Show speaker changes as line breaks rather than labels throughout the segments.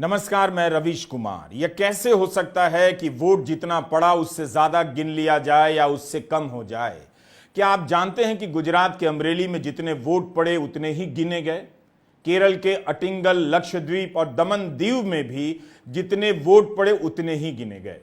नमस्कार, मैं रवीश कुमार। यह कैसे हो सकता है कि वोट जितना पड़ा उससे ज्यादा गिन लिया जाए या उससे कम हो जाए? क्या आप जानते हैं कि गुजरात के अमरेली में जितने वोट पड़े उतने ही गिने गए? केरल के अटिंगल, लक्षद्वीप और दमन दीव में भी जितने वोट पड़े उतने ही गिने गए।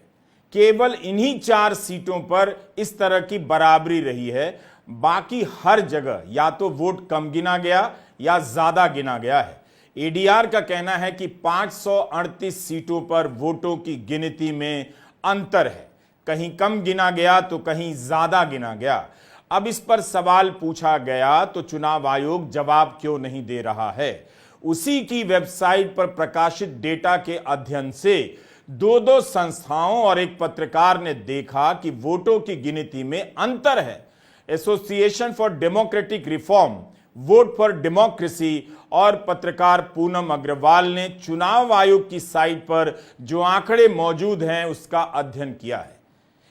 केवल इन्हीं 4 सीटों पर इस तरह की बराबरी रही है। बाकी हर जगह या तो वोट कम गिना गया या ज्यादा गिना गया है। एडीआर का कहना है कि 538 सीटों पर वोटों की गिनती में अंतर है। कहीं कम गिना गया तो कहीं ज्यादा गिना गया। अब इस पर सवाल पूछा गया तो चुनाव आयोग जवाब क्यों नहीं दे रहा है? उसी की वेबसाइट पर प्रकाशित डेटा के अध्ययन से दो संस्थाओं और एक पत्रकार ने देखा कि वोटों की गिनती में अंतर है। Association for democratic reform, vote for democracy और पत्रकार पूनम अग्रवाल ने चुनाव आयोग की साइट पर जो आंकड़े मौजूद हैं उसका अध्ययन किया है।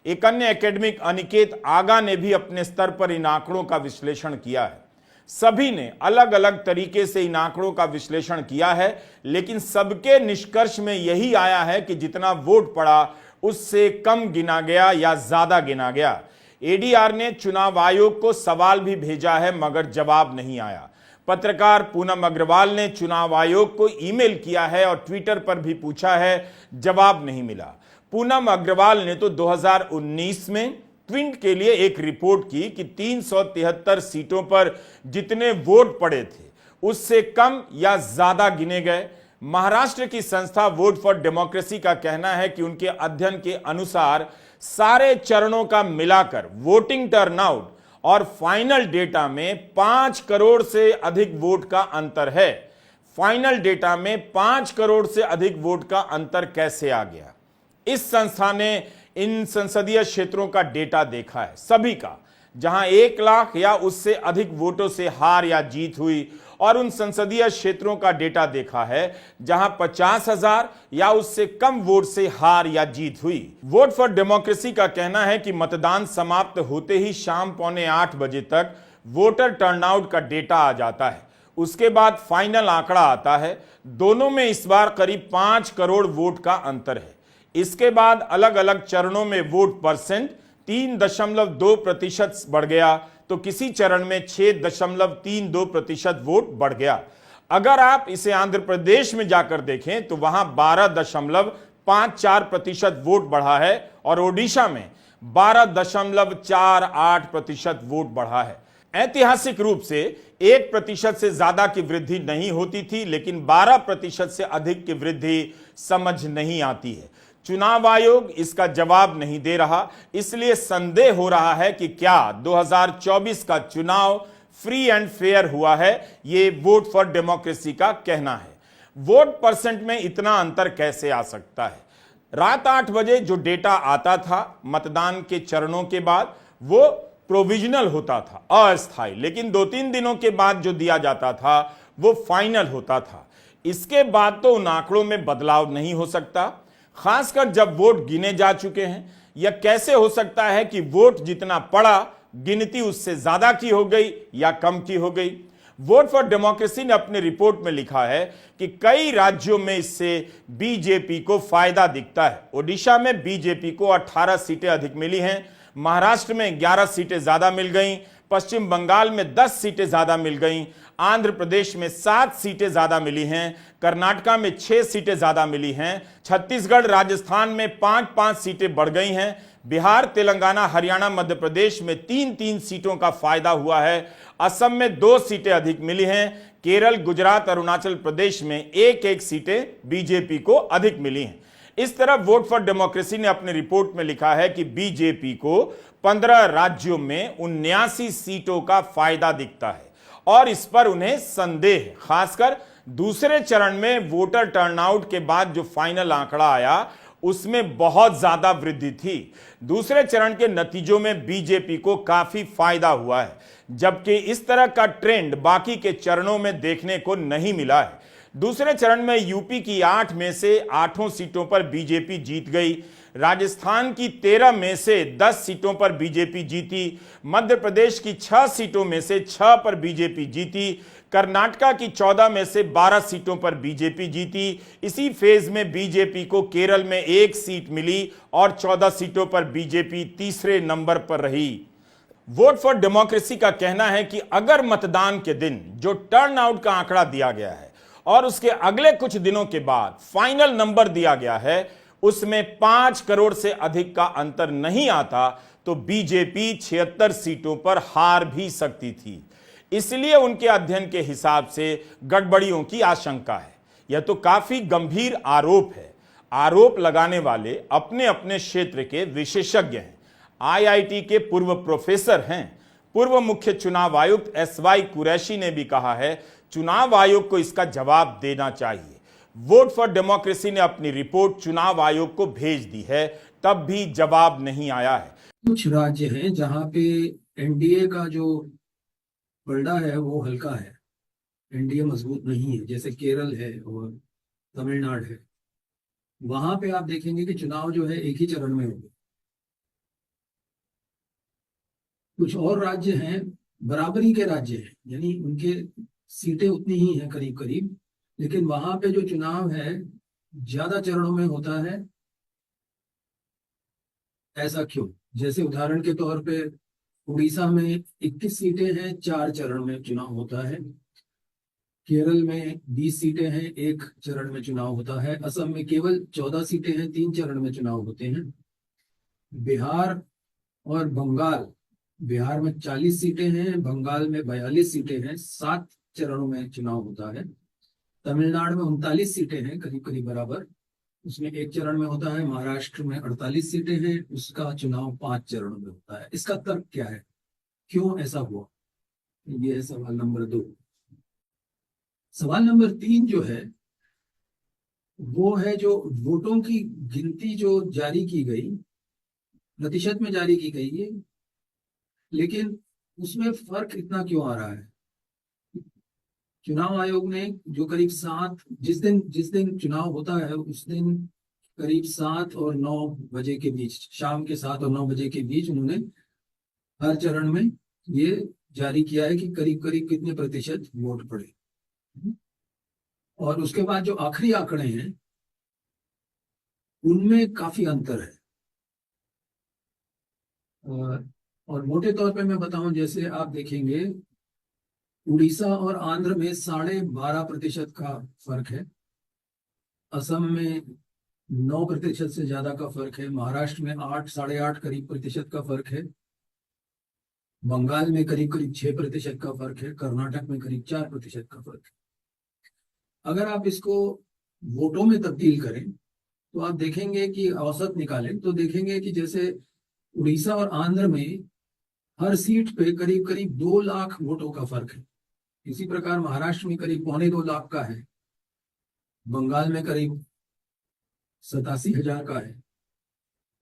एक अन्य एकेडमिक अनिकेत आगा ने भी अपने स्तर पर इन आंकड़ों का विश्लेषण किया है। सभी ने अलग अलग तरीके से इन आंकड़ों का विश्लेषण किया है, लेकिन सबके निष्कर्ष में यही आया है कि जितना वोट पड़ा उससे कम गिना गया या ज्यादा गिना गया। एडीआर ने चुनाव आयोग को सवाल भी भेजा है मगर जवाब नहीं आया। पत्रकार पूनम अग्रवाल ने चुनाव आयोग को ईमेल किया है और ट्विटर पर भी पूछा है, जवाब नहीं मिला। पूनम अग्रवाल ने तो 2019 में ट्विंट के लिए एक रिपोर्ट की कि 373 सीटों पर जितने वोट पड़े थे उससे कम या ज्यादा गिने गए। महाराष्ट्र की संस्था वोट फॉर डेमोक्रेसी का कहना है कि उनके अध्ययन के अनुसार सारे चरणों का मिलाकर वोटिंग टर्नआउट और फाइनल डेटा में 5 करोड़ से अधिक वोट का अंतर है। फाइनल डेटा में 5 करोड़ से अधिक वोट का अंतर कैसे आ गया? इस संस्था ने इन संसदीय क्षेत्रों का डेटा देखा है, सभी का, जहां 1 लाख या उससे अधिक वोटों से हार या जीत हुई, और उन संसदीय क्षेत्रों का डेटा देखा है जहां 50,000 या उससे कम वोट से हार या जीत हुई। वोट फॉर डेमोक्रेसी का कहना है कि मतदान समाप्त होते ही शाम 7:45 बजे तक वोटर टर्नआउट का डेटा आ जाता है। उसके बाद फाइनल आंकड़ा आता है। दोनों में इस बार करीब 5 करोड़ वोट का अंतर है। इसके बाद अलग अलग चरणों में वोट परसेंट 3.2% बढ़ गया तो किसी चरण में 6.32% वोट बढ़ गया। अगर आप इसे आंध्र प्रदेश में जाकर देखें तो वहां 12.54% वोट बढ़ा है और ओडिशा में 12.48% वोट बढ़ा है। ऐतिहासिक रूप से 1% से ज्यादा की वृद्धि नहीं होती थी, लेकिन 12% से अधिक की वृद्धि समझ नहीं आती है। चुनाव आयोग इसका जवाब नहीं दे रहा, इसलिए संदेह हो रहा है कि क्या 2024 का चुनाव फ्री एंड फेयर हुआ है। ये वोट फॉर डेमोक्रेसी का कहना है। वोट परसेंट में इतना अंतर कैसे आ सकता है? रात 8 बजे जो डेटा आता था मतदान के चरणों के बाद, वो प्रोविजनल होता था, अस्थायी, लेकिन 2-3 दिनों के बाद जो दिया जाता था वो फाइनल होता था। इसके बाद तो उन आंकड़ों में बदलाव नहीं हो सकता, खासकर जब वोट गिने जा चुके हैं। यह कैसे हो सकता है कि वोट जितना पड़ा गिनती उससे ज्यादा की हो गई या कम की हो गई? वोट फॉर डेमोक्रेसी ने अपनी रिपोर्ट में लिखा है कि कई राज्यों में इससे बीजेपी को फायदा दिखता है। ओडिशा में बीजेपी को 18 सीटें अधिक मिली हैं, महाराष्ट्र में 11 सीटें ज्यादा मिल गईं, पश्चिम बंगाल में 10 सीटें ज्यादा मिल गईं, आंध्र प्रदेश में 7 सीटें ज्यादा मिली हैं, कर्नाटका में 6 सीटें ज्यादा मिली हैं, छत्तीसगढ़ राजस्थान में 5-5 सीटें बढ़ गई हैं, बिहार तेलंगाना हरियाणा मध्य प्रदेश में 3-3 सीटों का फायदा हुआ है, असम में 2 सीटें अधिक मिली हैं, केरल, गुजरात, अरुणाचल प्रदेश में 1-1 सीटें बीजेपी को अधिक मिली हैं। इस तरह वोट फॉर डेमोक्रेसी ने अपनी रिपोर्ट में लिखा है कि बीजेपी को 15 राज्यों में 79 सीटों का फायदा दिखता है और इस पर उन्हें संदेह है। खासकर दूसरे चरण में वोटर टर्नआउट के बाद जो फाइनल आंकड़ा आया उसमें बहुत ज्यादा वृद्धि थी। दूसरे चरण के नतीजों में बीजेपी को काफी फायदा हुआ है, जबकि इस तरह का ट्रेंड बाकी के चरणों में देखने को नहीं मिला है। दूसरे चरण में यूपी की 8 में से 8 सीटों पर बीजेपी जीत गई, राजस्थान की 13 में से 10 सीटों पर बीजेपी जीती, मध्य प्रदेश की 6 सीटों में से 6 पर बीजेपी जीती, कर्नाटका की 14 में से 12 सीटों पर बीजेपी जीती। इसी फेज में बीजेपी को केरल में 1 सीट मिली और 14 सीटों पर बीजेपी तीसरे नंबर पर रही। वोट फॉर डेमोक्रेसी का कहना है कि अगर मतदान के दिन जो टर्नआउट का आंकड़ा दिया गया है और उसके अगले कुछ दिनों के बाद फाइनल नंबर दिया गया है, उसमें 5 करोड़ से अधिक का अंतर नहीं आता तो बीजेपी 76 सीटों पर हार भी सकती थी। इसलिए उनके अध्ययन के हिसाब से गड़बड़ियों की आशंका है। यह तो काफी गंभीर आरोप है। आरोप लगाने वाले अपने अपने क्षेत्र के विशेषज्ञ हैं। आईआईटी के पूर्व प्रोफेसर हैं। पूर्व मुख्य चुनाव आयुक्त एसवाई कुरैशी ने भी कहा है चुनाव आयोग को इसका जवाब देना चाहिए। वोट फॉर डेमोक्रेसी ने अपनी रिपोर्ट चुनाव आयोग को भेज दी है, तब भी जवाब नहीं आया है।
कुछ राज्य हैं जहां पे एनडीए का जो पलड़ा है वो हल्का है, एनडीए मजबूत नहीं है, जैसे केरल है और तमिलनाडु है। वहां पे आप देखेंगे कि चुनाव जो है एक ही चरण में होगा। कुछ और राज्य हैं बराबरी के राज्य हैं, यानी उनके सीटें उतनी ही हैं करीब करीब, लेकिन वहां पे जो चुनाव है ज्यादा चरणों में होता है। ऐसा क्यों? जैसे उदाहरण के तौर पे उड़ीसा में 21 सीटें हैं, 4 चरण में चुनाव होता है। केरल में 20 सीटें हैं, 1 चरण में चुनाव होता है। असम में केवल 14 सीटें हैं, 3 चरण में चुनाव होते हैं। बिहार और बंगाल, बिहार में 40 सीटें हैं, बंगाल में 42 सीटें हैं, 7 चरणों में चुनाव होता है। तमिलनाडु में 39 सीटें हैं, करीब करीब बराबर, उसमें 1 चरण में होता है। महाराष्ट्र में 48 सीटें हैं, उसका चुनाव 5 चरणों में होता है। इसका तर्क क्या है, क्यों ऐसा हुआ? ये है सवाल नंबर 2। सवाल नंबर 3 जो है वो है जो वोटों की गिनती जो जारी की गई, प्रतिशत में जारी की गई है, लेकिन उसमें फर्क इतना क्यों आ रहा है? चुनाव आयोग ने जो करीब 7, जिस दिन चुनाव होता है उस दिन करीब 7 और 9 बजे के बीच, शाम के 7 और 9 बजे के बीच उन्होंने हर चरण में ये जारी किया है कि करीब करीब कितने प्रतिशत वोट पड़े। और उसके बाद जो आखिरी आंकड़े हैं उनमें काफी अंतर है। और मोटे तौर पे मैं बताऊं, जैसे आप देखेंगे उड़ीसा और आंध्र में 12.5% का फर्क है। असम में 9% से ज्यादा का फर्क है। महाराष्ट्र में 8, 8.5 करीब प्रतिशत का फर्क है। बंगाल में करीब करीब 6% का फर्क है। कर्नाटक में करीब 4% का फर्क है। अगर आप इसको वोटों में तब्दील करें तो आप देखेंगे कि औसत निकालें तो देखेंगे कि जैसे उड़ीसा और आंध्र में हर सीट पे करीब करीब 2 लाख वोटों का फर्क है। इसी प्रकार महाराष्ट्र में करीब 2.25 लाख का है। बंगाल में करीब 87,000 का है।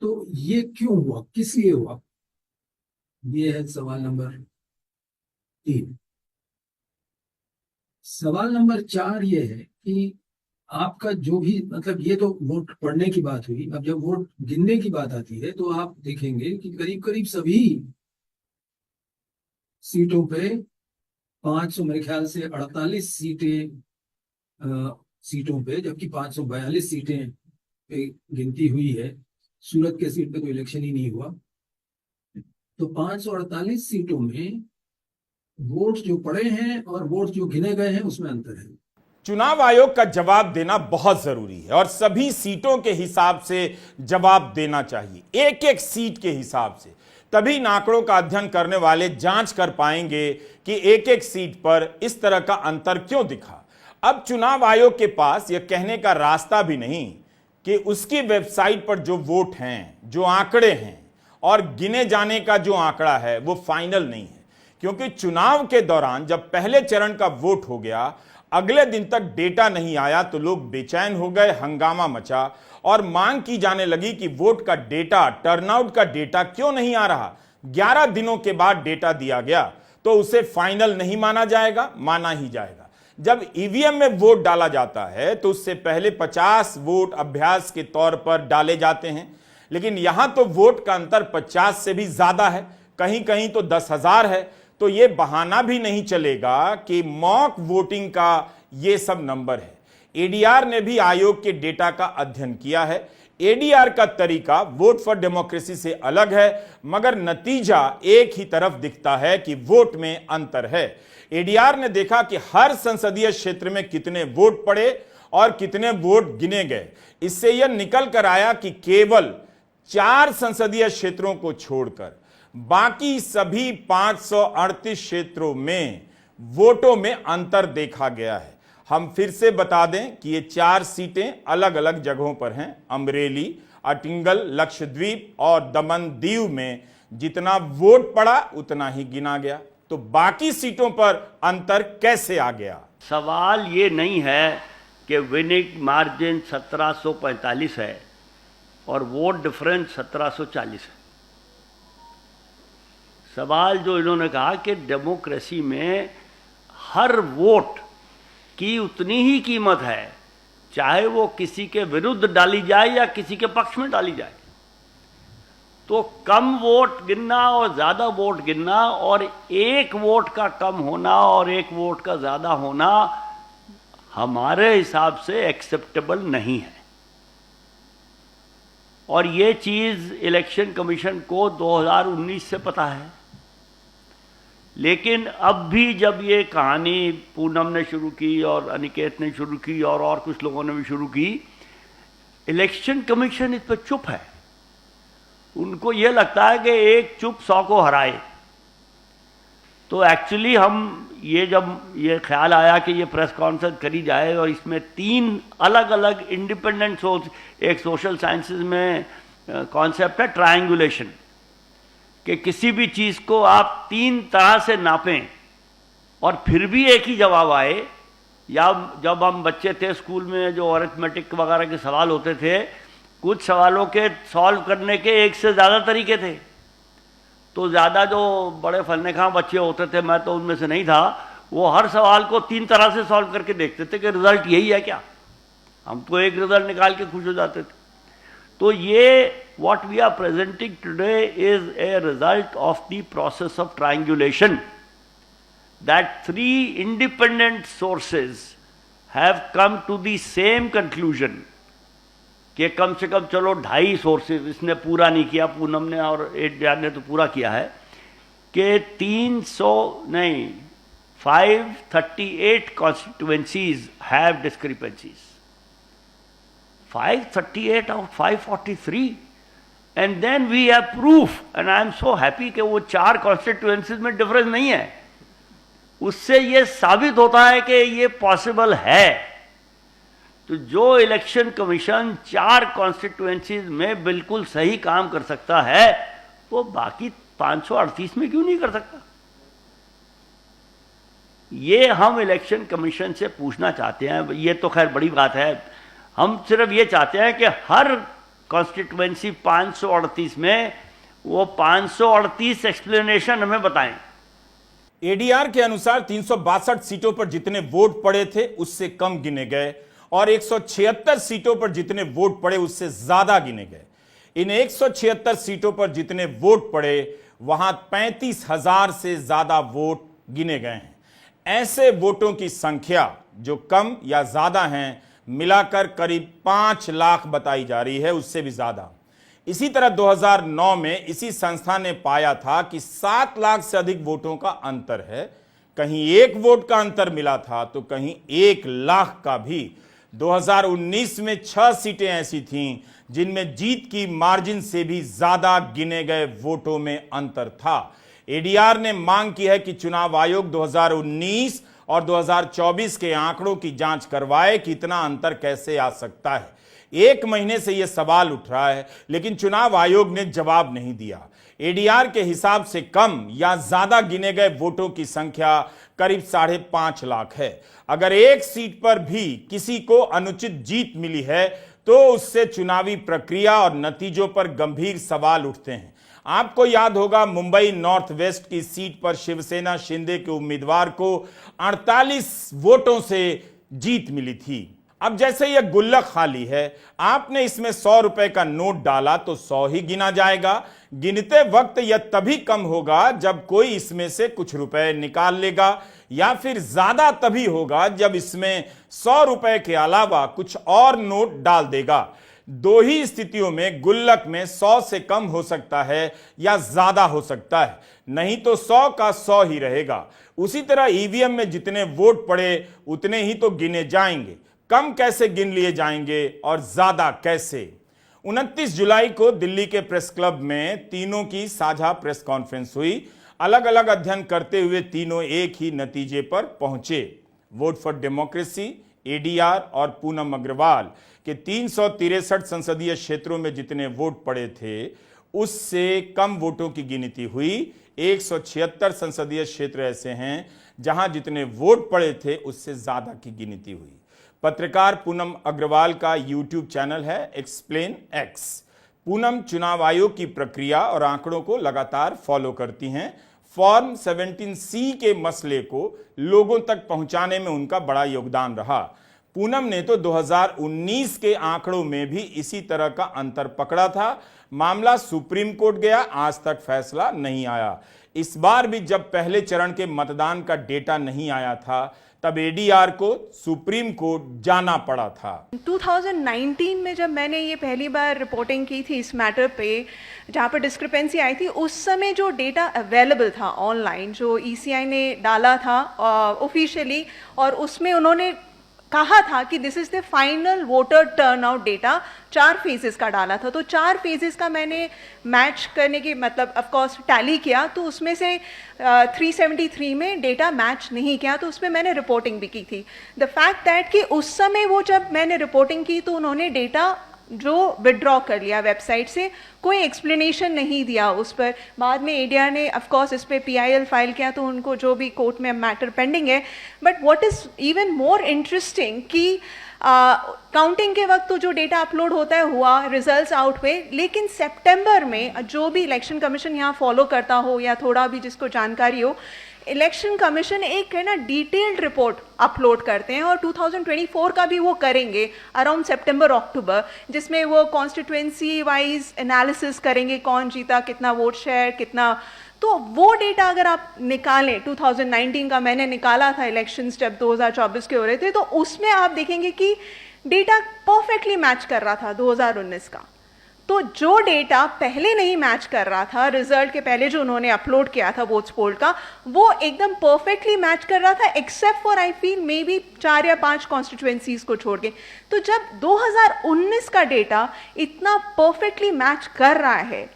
तो ये क्यों हुआ, किस लिए हुआ? ये है सवाल नंबर 3। सवाल नंबर 4 ये है कि आपका जो भी, मतलब ये तो वोट पड़ने की बात हुई। अब जब वोट गिनने की बात आती है तो आप देखेंगे कि करीब करीब सभी सीटों पे 500, मेरे ख्याल से 48 सीटों पे, जबकि 542 सीटें पे गिनती हुई है। सूरत के सीट पे तो इलेक्शन ही नहीं हुआ। तो 548 सीटों में वोट जो पड़े हैं और वोट जो गिने गए हैं उसमें अंतर है।
चुनाव आयोग का जवाब देना बहुत जरूरी है और सभी सीटों के हिसाब से जवाब देना चाहिए, एक एक सीट के हिसाब से। तभी आंकड़ों का अध्ययन करने वाले जांच कर पाएंगे कि एक एक सीट पर इस तरह का अंतर क्यों दिखा। अब चुनाव आयोग के पास यह कहने का रास्ता भी नहीं कि उसकी वेबसाइट पर जो वोट हैं, जो आंकड़े हैं और गिने जाने का जो आंकड़ा है वो फाइनल नहीं है, क्योंकि चुनाव के दौरान जब पहले चरण का वोट हो गया, अगले दिन तक डेटा नहीं आया तो लोग बेचैन हो गए, हंगामा मचा और मांग की जाने लगी कि वोट का डेटा, टर्नआउट का डेटा क्यों नहीं आ रहा। 11 दिनों के बाद डेटा दिया गया तो उसे फाइनल नहीं माना जाएगा, माना ही जाएगा। जब ईवीएम में वोट डाला जाता है तो उससे पहले 50 वोट अभ्यास के तौर पर डाले जाते हैं, लेकिन यहां तो वोट का अंतर 50 से भी ज्यादा है, कहीं कहीं तो 10,000 है। तो यह बहाना भी नहीं चलेगा कि मॉक वोटिंग का यह सब नंबर है। एडीआर ने भी आयोग के डेटा का अध्ययन किया है। एडीआर का तरीका वोट फॉर डेमोक्रेसी से अलग है, मगर नतीजा एक ही तरफ दिखता है कि वोट में अंतर है। एडीआर ने देखा कि हर संसदीय क्षेत्र में कितने वोट पड़े और कितने वोट गिने गए। इससे यह निकल कर आया कि केवल 4 संसदीय क्षेत्रों को छोड़कर बाकी सभी 538 क्षेत्रों में वोटों में अंतर देखा गया है। हम फिर से बता दें कि ये 4 सीटें अलग अलग जगहों पर हैं। अमरेली, अटिंगल, लक्षद्वीप और दमन दीव में जितना वोट पड़ा उतना ही गिना गया। तो बाकी सीटों पर अंतर कैसे आ गया?
सवाल ये नहीं है कि विनिंग मार्जिन 1745 है और वोट डिफरेंस 1740 है। सवाल जो इन्होंने कहा कि डेमोक्रेसी में हर वोट की उतनी ही कीमत है, चाहे वो किसी के विरुद्ध डाली जाए या किसी के पक्ष में डाली जाए। तो कम वोट गिनना और ज़्यादा वोट गिनना और एक वोट का कम होना और एक वोट का ज़्यादा होना हमारे हिसाब से एक्सेप्टेबल नहीं है। और ये चीज़ इलेक्शन कमीशन को 2019 से पता है, लेकिन अब भी जब ये कहानी पूनम ने शुरू की और अनिकेत ने शुरू की और कुछ लोगों ने भी शुरू की, इलेक्शन कमीशन इस पर चुप है। उनको ये लगता है कि एक चुप 100 को हराए। तो एक्चुअली हम ये जब ये ख्याल आया कि ये प्रेस कॉन्फ्रेंस करी जाए और इसमें 3 अलग अलग इंडिपेंडेंट सोर्स, एक सोशल साइंसेज में कॉन्सेप्ट है ट्रायंगुलेशन, कि किसी भी चीज़ को आप 3 तरह से नापें और फिर भी एक ही जवाब आए। या जब हम बच्चे थे स्कूल में जो अरिथमेटिक वगैरह के सवाल होते थे, कुछ सवालों के सॉल्व करने के एक से ज़्यादा तरीके थे। तो ज़्यादा जो बड़े फलने खां बच्चे होते थे, मैं तो उनमें से नहीं था, वो हर सवाल को 3 तरह से सॉल्व करके देखते थे कि रिजल्ट यही है क्या। हम तो एक रिजल्ट निकाल के खुश हो जाते थे। तो ये what we are presenting today is a result of the process of triangulation, that 3 independent sources have come to the same conclusion कि कम से कम चलो 2.5 सोर्सेज, इसने पूरा नहीं किया, पूनम ने और एडीआर ने तो पूरा किया है, कि 538 constituencies have discrepancies, 538 out of 543, and then we have proof, and I am so happy कि वो 4 constituencies में डिफरेंस नहीं है। उससे ये साबित होता है कि ये पॉसिबल है। तो जो इलेक्शन कमीशन 4 कॉन्स्टिट्यूएंसीज में बिल्कुल सही काम कर सकता है, वो बाकी 538 में क्यों नहीं कर सकता? ये हम इलेक्शन कमीशन से पूछना चाहते हैं। ये तो खैर बड़ी बात है। हम सिर्फ ये चाहते हैं कि हर कॉन्स्टिट्यूएंसी 538 में वो 538 एक्सप्लेनेशन हमें बताएं।
एडीआर के अनुसार 362 सीटों पर जितने वोट पड़े थे उससे कम गिने गए और 176 सीटों पर जितने वोट पड़े उससे ज्यादा गिने गए। इन 176 सीटों पर जितने वोट पड़े वहां 35,000 से ज्यादा वोट गिने गए हैं। ऐसे वोटों की संख्या जो कम या ज्यादा हैं मिलाकर करीब 5 लाख बताई जा रही है, उससे भी ज्यादा। इसी तरह 2009 में इसी संस्था ने पाया था कि 7 लाख से अधिक वोटों का अंतर है। कहीं 1 वोट का अंतर मिला था तो कहीं 1 लाख का भी। 2019 में 6 सीटें ऐसी थीं जिनमें जीत की मार्जिन से भी ज्यादा गिने गए वोटों में अंतर था। एडीआर ने मांग की है कि चुनाव आयोग 2019 और 2024 के आंकड़ों की जांच करवाए कि इतना अंतर कैसे आ सकता है। 1 महीने से यह सवाल उठ रहा है, लेकिन चुनाव आयोग ने जवाब नहीं दिया। एडीआर के हिसाब से कम या ज्यादा गिने गए वोटों की संख्या करीब 5.5 लाख है। अगर एक सीट पर भी किसी को अनुचित जीत मिली है तो उससे चुनावी प्रक्रिया और नतीजों पर गंभीर सवाल उठते हैं। आपको याद होगा मुंबई नॉर्थ वेस्ट की सीट पर शिवसेना शिंदे के उम्मीदवार को 48 वोटों से जीत मिली थी। अब जैसे यह गुल्लक खाली है, आपने इसमें 100 रुपए का नोट डाला तो 100 ही गिना जाएगा। गिनते वक्त यह तभी कम होगा जब कोई इसमें से कुछ रुपए निकाल लेगा, या फिर ज्यादा तभी होगा जब इसमें 100 रुपए के अलावा कुछ और नोट डाल देगा। दो ही स्थितियों में गुल्लक में 100 से कम हो सकता है या ज्यादा हो सकता है, नहीं तो 100 का 100 ही रहेगा। उसी तरह ईवीएम में जितने वोट पड़े उतने ही तो गिने जाएंगे। कम कैसे गिन लिए जाएंगे और ज्यादा कैसे? 29 जुलाई को दिल्ली के प्रेस क्लब में तीनों की साझा प्रेस कॉन्फ्रेंस हुई। अलग अलग अध्ययन करते हुए तीनों एक ही नतीजे पर पहुंचे। वोट फॉर डेमोक्रेसी, एडीआर और पूनम अग्रवाल के 363 संसदीय क्षेत्रों में जितने वोट पड़े थे उससे कम वोटों की गिनती हुई। 176 संसदीय क्षेत्र ऐसे हैं जहां जितने वोट पड़े थे उससे ज्यादा की गिनती हुई। पत्रकार पूनम अग्रवाल का यूट्यूब चैनल है एक्सप्लेन एक्स। पूनम चुनाव आयोग की प्रक्रिया और आंकड़ों को लगातार फॉलो करती हैं। फॉर्म 17C के मसले को लोगों तक पहुंचाने में उनका बड़ा योगदान रहा। पूनम ने तो 2019 के आंकड़ों में भी इसी तरह का अंतर पकड़ा था। मामला सुप्रीम कोर्ट गया, आज तक फैसला नहीं आया। इस बार भी जब पहले चरण के मतदान का डेटा नहीं आया था तब एडीआर को सुप्रीम कोर्ट जाना पड़ा था।
2019 में जब मैंने ये पहली बार रिपोर्टिंग की थी इस मैटर पे, जहाँ पर डिस्क्रिपेंसी आई थी, उस समय जो डेटा अवेलेबल था ऑनलाइन, जो ईसीआई ने डाला था ऑफिशियली, और उसमें उन्होंने कहा था कि this is the final voter turnout data, 4 phases का डाला था। तो 4 फेजेस का मैंने मैच करने की मतलब ऑफ कोर्स टैली किया, तो उसमें से 373 में डेटा मैच नहीं किया, तो उसमें मैंने रिपोर्टिंग भी की थी। द फैक्ट दैट कि उस समय वो जब मैंने रिपोर्टिंग की तो उन्होंने डेटा जो विड्रॉ कर लिया वेबसाइट से, कोई एक्सप्लेनेशन नहीं दिया उस पर। बाद में एडीआर ने ऑफ कोर्स इस पर PIL फाइल किया, तो उनको जो भी कोर्ट में मैटर पेंडिंग है। But what is even more interesting कि काउंटिंग के वक्त तो जो डेटा अपलोड होता है हुआ, रिजल्ट्स आउट हुए, लेकिन सितंबर में जो भी इलेक्शन कमीशन यहाँ फॉलो करता हो या थोड़ा भी जिसको जानकारी हो, इलेक्शन कमीशन एक है ना डिटेल्ड रिपोर्ट अपलोड करते हैं, और 2024 का भी वो करेंगे अराउंड सितंबर अक्टूबर, जिसमें वो कॉन्स्टिट्यूएंसी वाइज एनालिसिस करेंगे, कौन जीता, कितना वोट शेयर, कितना। तो वो डेटा अगर आप निकालें, 2019 का मैंने निकाला था, इलेक्शंस जब 2024 के हो रहे थे, तो उसमें आप देखेंगे कि डेटा परफेक्टली मैच कर रहा था 2019 का। तो जो डेटा पहले नहीं मैच कर रहा था, रिजल्ट के पहले जो उन्होंने अपलोड किया था वोट्स पोल का, वो एकदम परफेक्टली मैच कर रहा था, except for I feel may be 4 या 5 कॉन्स्टिट्यूएंसीज को छोड़ के। तो जब 2019 का डेटा इतना परफेक्टली मैच कर रहा है,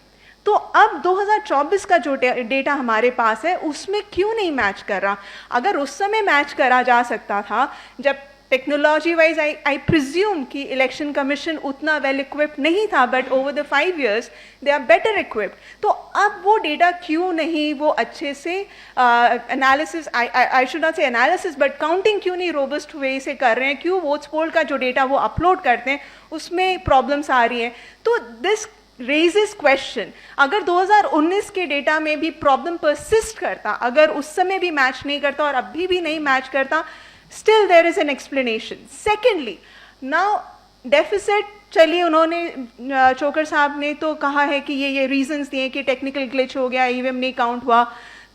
तो अब 2024 का जो डेटा हमारे पास है उसमें क्यों नहीं मैच कर रहा? अगर उस समय मैच करा जा सकता था, जब टेक्नोलॉजी वाइज आई प्रिज्यूम कि इलेक्शन कमीशन उतना वेल इक्विप्ड नहीं था, but over the 5 years they are better equipped. तो अब वो डेटा क्यों नहीं वो अच्छे से analysis, I should not say analysis, but counting क्यों नहीं रोबस्ट वे से कर रहे हैं? क्यों वोट्स पोल का जो डेटा वो अपलोड करते हैं उसमें प्रॉब्लम्स आ रही हैं? तो दिस रेजेस क्वेश्चन, अगर 2019 के डेटा में भी प्रॉब्लम परसिस्ट करता, अगर उस समय भी मैच नहीं करता और अभी भी नहीं मैच करता, still there is an explanation. Secondly, now deficit, चलिए उन्होंने चोकर साहब ने तो कहा है कि ये रीजंस दिए कि टेक्निकल ग्लिच हो गया, ईवीएम नहीं काउंट हुआ।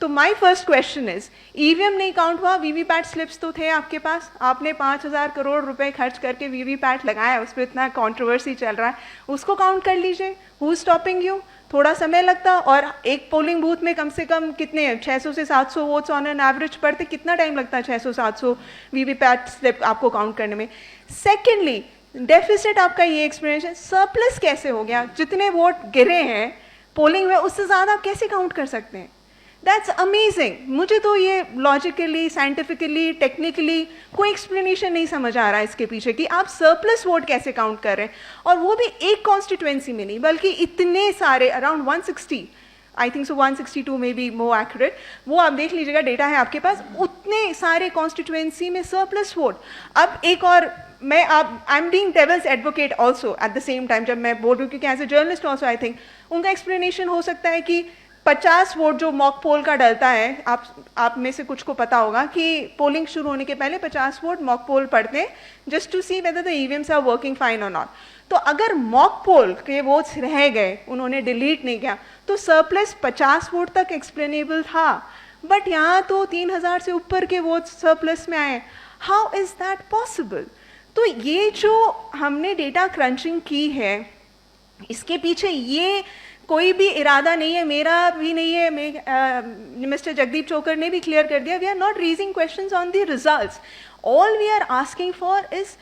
तो my first question is, EVM नहीं काउंट हुआ, वीवीपैट स्लिप्स तो थे आपके पास, आपने 5,000 करोड़ रुपए खर्च करके वीवीपैट लगाया, उस पर इतना कंट्रोवर्सी चल रहा है, उसको काउंट कर लीजिए। Who is stopping you? थोड़ा समय लगता, और एक पोलिंग बूथ में कम से कम कितने 600 से 700 वोट्स ऑन एन एवरेज पड़ते, कितना टाइम लगता है 600-700 वीवीपैट स्लिप आपको काउंट करने में? सेकेंडली, डेफिसिट आपका ये एक्सप्लेनेशन, सरप्लस कैसे हो गया? जितने वोट गिरे हैं पोलिंग में उससे ज़्यादा आप कैसे काउंट कर सकते हैं? That's amazing. मुझे तो ये लॉजिकली, साइंटिफिकली, टेक्निकली कोई एक्सप्लेनेशन नहीं समझ आ रहा है इसके पीछे कि आप सरप्लस वोट कैसे काउंट कर रहे हैं, और वो भी एक कॉन्स्टिट्यूएंसी में नहीं बल्कि इतने सारे, अराउंड 160 आई थिंक सो 162 में बी मोर एक्यूरेट, वो आप देख लीजिएगा, डेटा है आपके पास, उतने सारे कॉन्स्टिट्यूएंसी में सरप्लस वोट। अब एक और मैं आप I am being devil's advocate also at the same time, जब मैं बोल रही हूँ, क्योंकि as a journalist also I think उनका एक्सप्लेनेशन हो सकता है कि 50 वोट जो मॉक पोल का डलता है, आप में से कुछ को पता होगा कि पोलिंग शुरू होने के पहले 50 वोट मॉक पोल पढ़ते हैं just to see whether the EVMs are working fine और नॉट। तो अगर मॉक पोल के वोट्स रह गए, उन्होंने डिलीट नहीं किया, तो सरप्लस 50 वोट तक एक्सप्लेनेबल था, बट यहाँ तो 3000 से ऊपर के वोट सरप्लस में आए। How is that possible? तो ये जो हमने डेटा क्रंचिंग की है, इसके पीछे ये कोई भी इरादा नहीं है, मेरा भी नहीं है, मिस्टर जगदीप चोकर ने भी क्लियर कर दिया, we are not raising questions on the results, all we are asking for is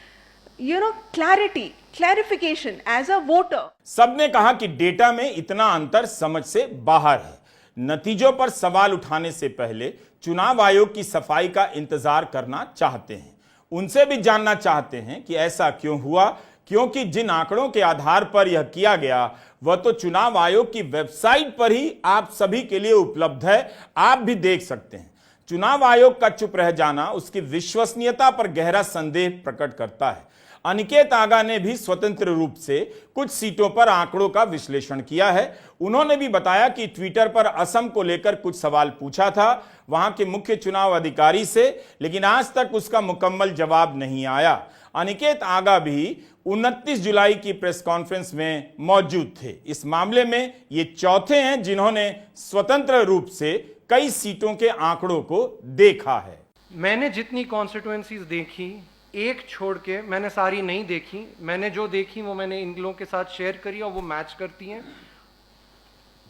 clarity, clarification as a voter.
सबने कहा कि डेटा में इतना अंतर समझ से बाहर है। नतीजों पर सवाल उठाने से पहले चुनाव आयोग की सफाई का इंतजार करना चाहते हैं। उनसे भी जानना चाहते हैं कि ऐसा क्यों हुआ, क्योंकि जिन आंकड़ों के आधार पर यह किया गया वह तो चुनाव आयोग की वेबसाइट पर ही आप सभी के लिए उपलब्ध है, आप भी देख सकते हैं। चुनाव आयोग का चुप रह जाना उसकी विश्वसनीयता पर गहरा संदेह प्रकट करता है। अनिकेत आगा ने भी स्वतंत्र रूप से कुछ सीटों पर आंकड़ों का विश्लेषण किया है। उन्होंने भी बताया कि ट्विटर पर असम को लेकर कुछ सवाल पूछा था वहां के मुख्य चुनाव अधिकारी से, लेकिन आज तक उसका मुकम्मल जवाब नहीं आया। अनिकेत आगा भी 29 जुलाई की प्रेस कॉन्फ्रेंस में मौजूद थे। इस मामले में ये चौथे हैं जिन्होंने स्वतंत्र रूप से कई सीटों के आंकड़ों को देखा है।
मैंने जितनी कॉन्स्टिट्यूएंसीज देखी, एक छोड़ के मैंने सारी नहीं देखी, मैंने जो देखी वो मैंने इन लोगों के साथ शेयर करी और वो मैच करती हैं।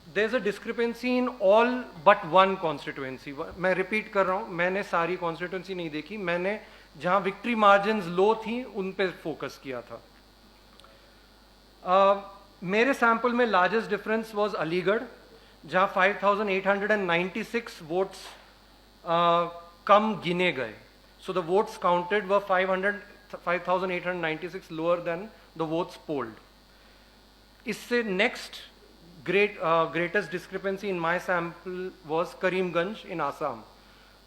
There is a discrepancy in all but one constituency. मैं रिपीट कर रहा हूँ, मैंने सारी कॉन्स्टिट्यूएंसी नहीं देखी, मैंने जहां विक्ट्री मार्जिन्स लो थी उन पे फोकस किया था। मेरे सैंपल में लार्जेस्ट डिफरेंस वाज अलीगढ़, जहां 5896 वोट्स कम गिने गए। So the votes counted were 5,896 lower than the votes polled. इससे next greatest discrepancy in my sample was Karimganj in Assam,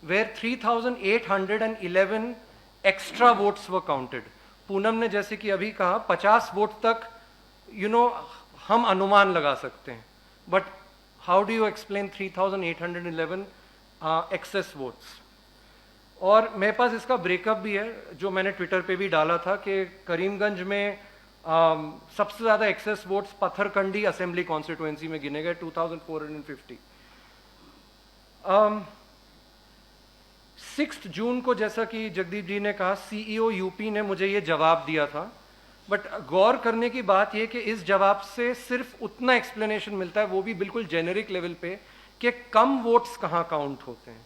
where 3,811 extra votes were counted. Poonam ने जैसे कि अभी कहा 50 वोट तक हम अनुमान लगा सकते हैं, but how do you explain 3,811 excess votes? और मेरे पास इसका ब्रेकअप भी है जो मैंने ट्विटर पे भी डाला था कि करीमगंज में सबसे ज़्यादा access votes Patharkandi assembly constituency में गिने गए 2450। 6 जून को जैसा कि जगदीप जी ने कहा, सीईओ यूपी ने मुझे ये जवाब दिया था, बट गौर करने की बात यह कि इस जवाब से सिर्फ उतना एक्सप्लेनेशन मिलता है, वो भी बिल्कुल जेनेरिक लेवल पे, कि कम वोट्स कहाँ काउंट होते हैं।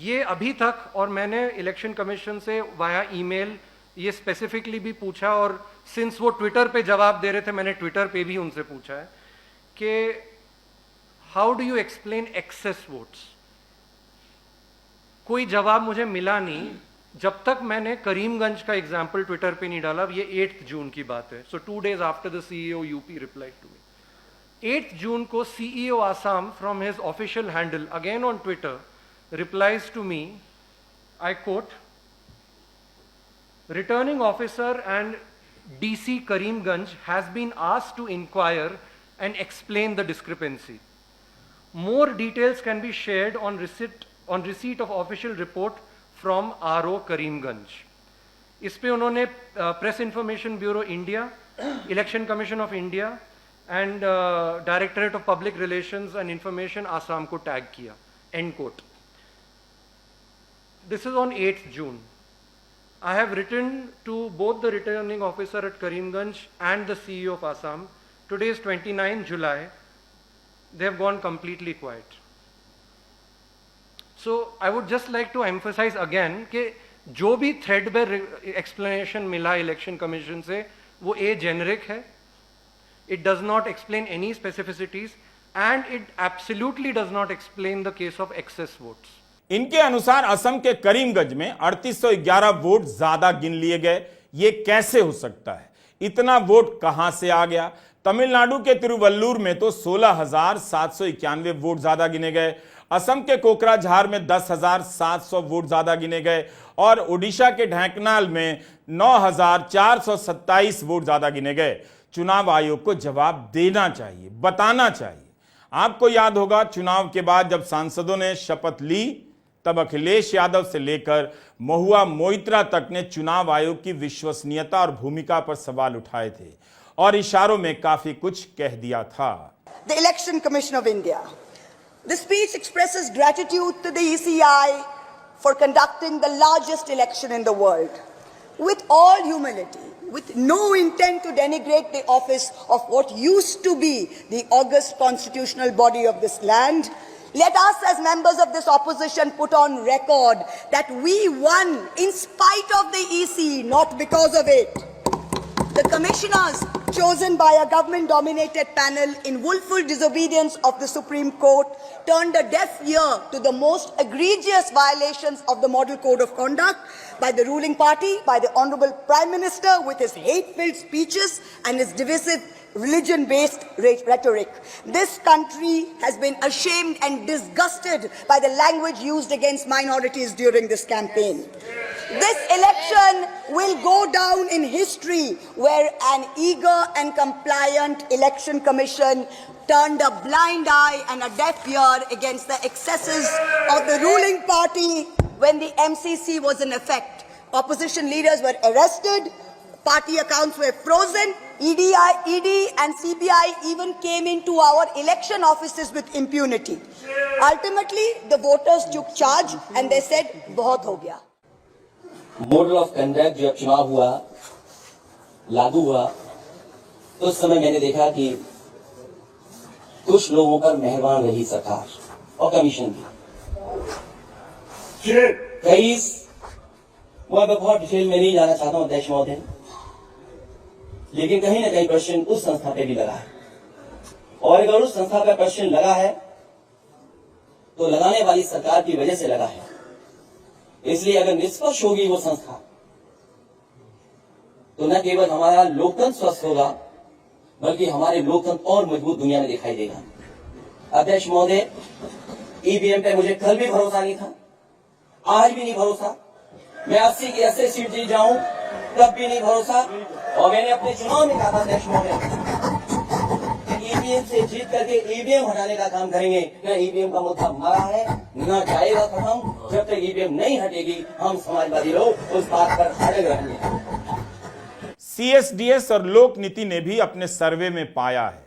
ये अभी तक, और मैंने इलेक्शन कमीशन से वाया ईमेल ये स्पेसिफिकली भी पूछा, और सिंस वो ट्विटर पे जवाब दे रहे थे मैंने ट्विटर पे भी उनसे पूछा है कि how do you explain excess votes. कोई जवाब मुझे मिला नहीं जब तक मैंने करीमगंज का एग्जाम्पल ट्विटर पे नहीं डाला। ये 8 जून की बात है, so 2 days after the CEO UP replied to me. 8 जून को CEO Assam from his official handle again on Twitter replies to me, I quote, returning officer and DC Karimganj has been asked to inquire and explain the discrepancy. More details can be shared on receipt of official report from RO Karimganj. इस पे उन्होंने press information bureau India, election commission of India and directorate of public relations and information Assam को tag किया, and quote. This is on 8th June. I have written to both the returning officer at Karimganj and the CEO of Assam. Today is 29 July. They have gone completely quiet. So I would just like to emphasize again कि जो भी threadbare explanation मिला election commission से वो generic है. It does not explain any specificities and it absolutely does not explain the case of excess votes.
इनके अनुसार असम के करीमगंज में 3811 वोट ज्यादा गिन लिए गए। ये कैसे हो सकता है? इतना वोट कहां से आ गया? तमिलनाडु के तिरुवल्लुर में तो 16,791 वोट ज्यादा गिने गए, असम के कोकराझार में 10,700 वोट ज्यादा गिने गए और ओडिशा के ढेंकनाल में 9,427 वोट ज्यादा गिने गए। चुनाव आयोग को जवाब देना चाहिए, बताना चाहिए। आपको याद होगा, चुनाव के बाद जब सांसदों ने शपथ ली तब अखिलेश यादव से लेकर महुआ मोइत्रा तक ने चुनाव आयोग की विश्वसनीयता और भूमिका पर सवाल उठाए थे और इशारों में काफी कुछ कह दिया था।
The Election Commission of India. The speech expresses gratitude to the ECI for conducting the largest election in the world. With all humility, with no intent to denigrate the office of what used to be the august constitutional body of this land, let us as members of this opposition put on record that we won in spite of the EC, not because of it. The commissioners chosen by a government-dominated panel in willful disobedience of the Supreme Court turned a deaf ear to the most egregious violations of the Model Code of Conduct by the ruling party, by the Honorable Prime Minister with his hate-filled speeches and his divisive religion-based rhetoric. This country has been ashamed and disgusted by the language used against minorities during this campaign. This election will go down in history where an eager and compliant election commission turned a blind eye and a deaf ear against the excesses of the ruling party when the MCC was in effect. Opposition leaders were arrested, party accounts were frozen, ED and CBI even came into our election offices with impunity. Ultimately, the voters took charge and they said, "बहुत हो गया."
Model of conduct जब चुनाव हुआ, लागू हुआ, तो उस समय मैंने देखा कि कुछ लोगों पर मेहरबान रही सरकार और कमीशन भी। कई मैं बहुत डिटेल में नहीं जाना चाहता हूं अध्यक्ष महोदय, लेकिन कहीं ना कहीं प्रश्न उस संस्था पे भी लगा है और अगर उस संस्था पे प्रश्न लगा है तो लगाने वाली सरकार की वजह से लगा है। इसलिए अगर निष्पक्ष होगी वो संस्था तो न केवल हमारा लोकतंत्र स्वस्थ होगा बल्कि हमारे लोकतंत्र और मजबूत दुनिया में दिखाई देगा। अध्यक्ष महोदय, ईवीएम पे मुझे कल भी भरोसा नहीं था, आज भी नहीं भरोसा। मैं 80 की 80 सीट जीत जाऊं तब भी नहीं भरोसा। और मैंने अपने चुनाव में कहा था अध्यक्ष महोदय, ईवीएम से जीत करके ईवीएम हटाने का काम करेंगे। न ईवीएम का मुद्दा मरा है, न जाएगा खत्म। जब तक ईवीएम नहीं हटेगी हम समाजवादी लोग उस बात पर अड़ग रहेंगे।
सीएसडीएस और लोक नीति ने भी अपने सर्वे में पाया है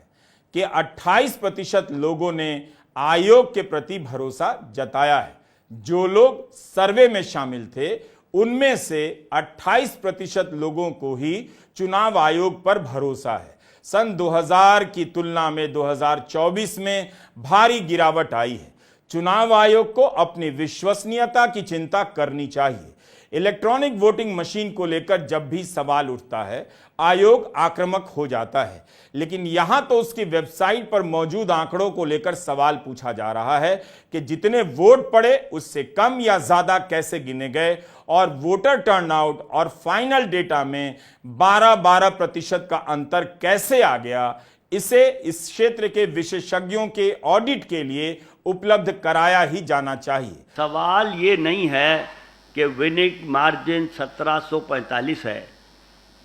कि 28% लोगों ने आयोग के प्रति भरोसा जताया है। जो लोग सर्वे में शामिल थे उनमें से 28% लोगों को ही चुनाव आयोग पर भरोसा है। सन 2000 की तुलना में 2024 में भारी गिरावट आई है। चुनाव आयोग को अपनी विश्वसनीयता की चिंता करनी चाहिए। इलेक्ट्रॉनिक वोटिंग मशीन को लेकर जब भी सवाल उठता है आयोग आक्रामक हो जाता है, लेकिन यहां तो उसकी वेबसाइट पर मौजूद आंकड़ों को लेकर सवाल पूछा जा रहा है कि जितने वोट पड़े उससे कम या ज्यादा कैसे गिने गए और वोटर टर्नआउट और फाइनल डेटा में 12% का अंतर कैसे आ गया। इसे इस क्षेत्र के विशेषज्ञों के ऑडिट के लिए उपलब्ध कराया ही जाना चाहिए।
सवाल ये नहीं है कि विनिंग मार्जिन 1745 है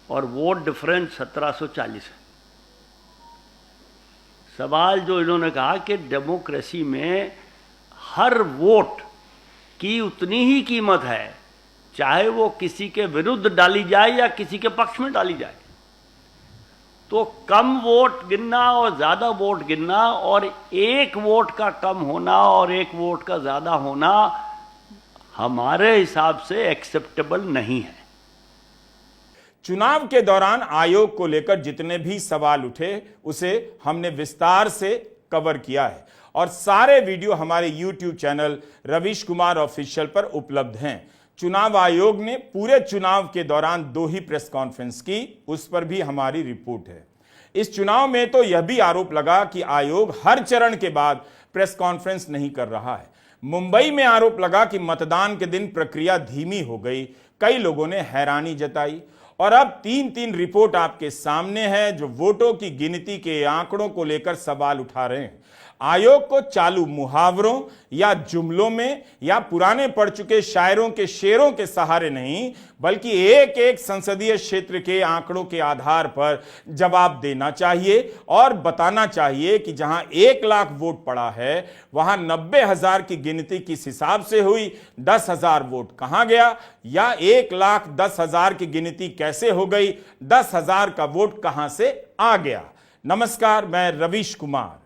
और वोट डिफरेंस 1740 है। सवाल जो इन्होंने कहा कि डेमोक्रेसी में हर वोट की उतनी ही कीमत है, चाहे वो किसी के विरुद्ध डाली जाए या किसी के पक्ष में डाली जाए। तो कम वोट गिनना और ज़्यादा वोट गिनना और एक वोट का कम होना और एक वोट का ज़्यादा होना हमारे हिसाब से एक्सेप्टेबल नहीं है।
चुनाव के दौरान आयोग को लेकर जितने भी सवाल उठे उसे हमने विस्तार से कवर किया है और सारे वीडियो हमारे YouTube channel Ravish Kumar official पर उपलब्ध हैं। चुनाव आयोग ने पूरे चुनाव के दौरान 2 ही प्रेस कॉन्फ्रेंस की, उस पर भी हमारी रिपोर्ट है। इस चुनाव में तो यह भी आरोप लगा कि आयोग हर चरण के बाद प्रेस कॉन्फ्रेंस नहीं कर रहा है। मुंबई में आरोप लगा कि मतदान के दिन प्रक्रिया धीमी हो गई। कई लोगों ने हैरानी जताई और अब तीन रिपोर्ट आपके सामने है जो वोटों की गिनती के आंकड़ों को लेकर सवाल उठा रहे हैं। आयोग को चालू मुहावरों या जुमलों में या पुराने पढ़ चुके शायरों के शेरों के सहारे नहीं, बल्कि एक एक संसदीय क्षेत्र के आंकड़ों के आधार पर जवाब देना चाहिए और बताना चाहिए कि जहां 1 लाख वोट पड़ा है वहां 90,000 की गिनती किस हिसाब से हुई, 10,000 वोट कहां गया, या 1,10,000 की गिनती कैसे हो गई, 10,000 का वोट कहां से आ गया। नमस्कार, मैं रवीश कुमार।